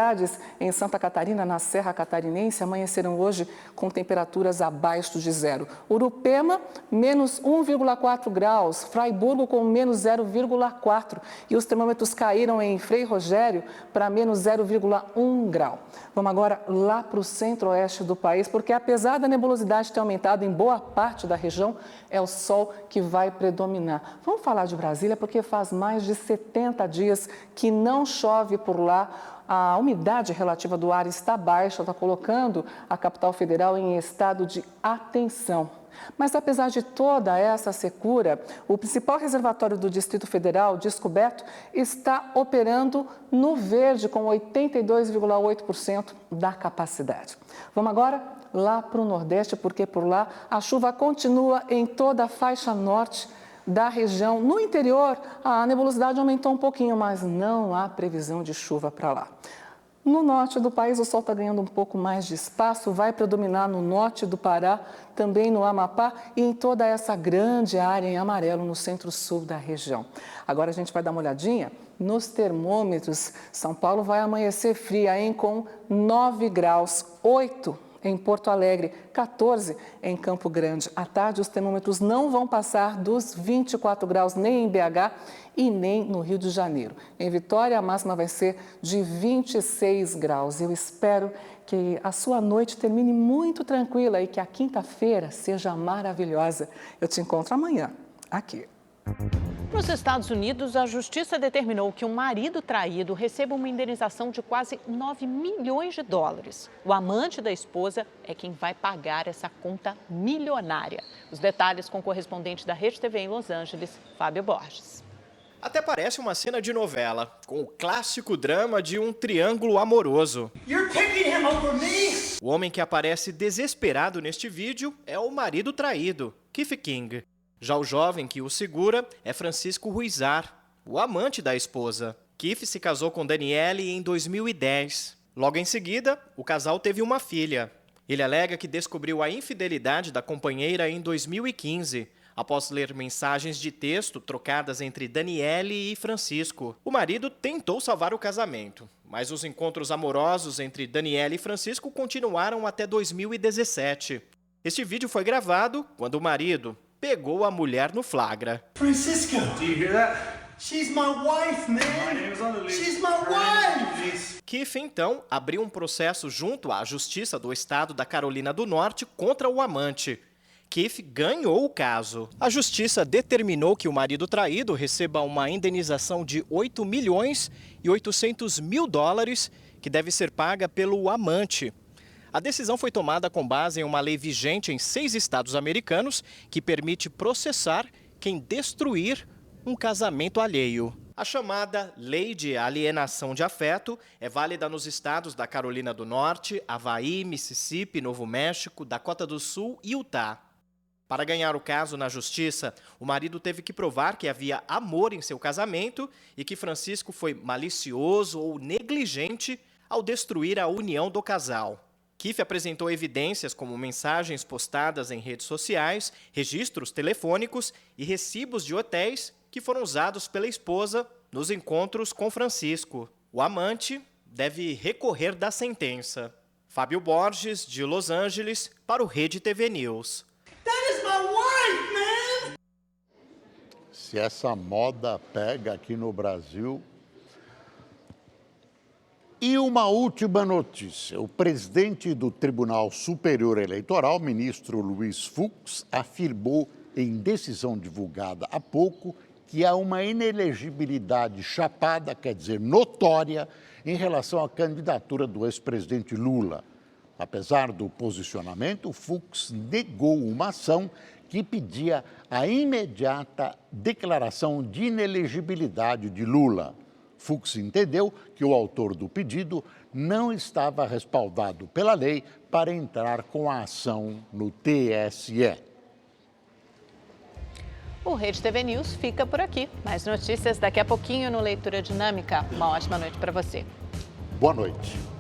em Santa Catarina, na Serra Catarinense, amanheceram hoje com temperaturas abaixo de zero. Urupema, menos 1,4 graus, Fraiburgo com menos 0,4 e os termômetros caíram em Frei Rogério para menos 0,1 grau. Vamos agora lá para o centro-oeste do país, porque apesar da nebulosidade ter aumentado em boa parte da região, é o sol que vai predominar. Vamos falar de Brasília, porque faz mais de 70 dias que não chove por lá. A umidade relativa do ar está baixa, está colocando a capital federal em estado de atenção. Mas apesar de toda essa secura, o principal reservatório do Distrito Federal, descoberto, está operando no verde com 82,8% da capacidade. Vamos agora lá para o Nordeste, porque por lá a chuva continua em toda a faixa norte da região. No interior, a nebulosidade aumentou um pouquinho, mas não há previsão de chuva para lá. No norte do país, o sol está ganhando um pouco mais de espaço, vai predominar no norte do Pará, também no Amapá e em toda essa grande área em amarelo no centro-sul da região. Agora a gente vai dar uma olhadinha nos termômetros. São Paulo vai amanhecer fria, hein, com 9 graus, 8 em Porto Alegre, 14 em Campo Grande. À tarde, os termômetros não vão passar dos 24 graus nem em BH e nem no Rio de Janeiro. Em Vitória, a máxima vai ser de 26 graus. Eu espero que a sua noite termine muito tranquila e que a quinta-feira seja maravilhosa. Eu te encontro amanhã, aqui. Nos Estados Unidos, a justiça determinou que um marido traído receba uma indenização de quase 9 milhões de dólares. O amante da esposa é quem vai pagar essa conta milionária. Os detalhes com o correspondente da Rede TV em Los Angeles, Fábio Borges. Até parece uma cena de novela, com o clássico drama de um triângulo amoroso. O homem que aparece desesperado neste vídeo é o marido traído, Keith King. Já o jovem que o segura é Francisco Ruizar, o amante da esposa. Keith se casou com Daniele em 2010. Logo em seguida, o casal teve uma filha. Ele alega que descobriu a infidelidade da companheira em 2015, após ler mensagens de texto trocadas entre Daniele e Francisco. O marido tentou salvar o casamento, mas os encontros amorosos entre Daniele e Francisco continuaram até 2017. Este vídeo foi gravado quando o marido pegou a mulher no flagra. Francisco, do you hear that? She's my wife, man. My name is on the list. She's my wife. Keith, então, abriu um processo junto à Justiça do Estado da Carolina do Norte contra o amante. Keith ganhou o caso. A justiça determinou que o marido traído receba uma indenização de 8 milhões e 800 mil dólares, que deve ser paga pelo amante. A decisão foi tomada com base em uma lei vigente em 6 estados americanos que permite processar quem destruir um casamento alheio. A chamada Lei de Alienação de Afeto é válida nos estados da Carolina do Norte, Havaí, Mississippi, Novo México, Dakota do Sul e Utah. Para ganhar o caso na justiça, o marido teve que provar que havia amor em seu casamento e que Francisco foi malicioso ou negligente ao destruir a união do casal. Kiff apresentou evidências como mensagens postadas em redes sociais, registros telefônicos e recibos de hotéis que foram usados pela esposa nos encontros com Francisco. O amante deve recorrer da sentença. Fábio Borges, de Los Angeles, para o Rede TV News. Se essa moda pega aqui no Brasil. E uma última notícia. O presidente do Tribunal Superior Eleitoral, ministro Luiz Fux, afirmou em decisão divulgada há pouco que há uma inelegibilidade chapada, quer dizer, notória, em relação à candidatura do ex-presidente Lula. Apesar do posicionamento, Fux negou uma ação que pedia a imediata declaração de inelegibilidade de Lula. Fux entendeu que o autor do pedido não estava respaldado pela lei para entrar com a ação no TSE. O Rede TV News fica por aqui. Mais notícias daqui a pouquinho no Leitura Dinâmica. Uma ótima noite para você. Boa noite.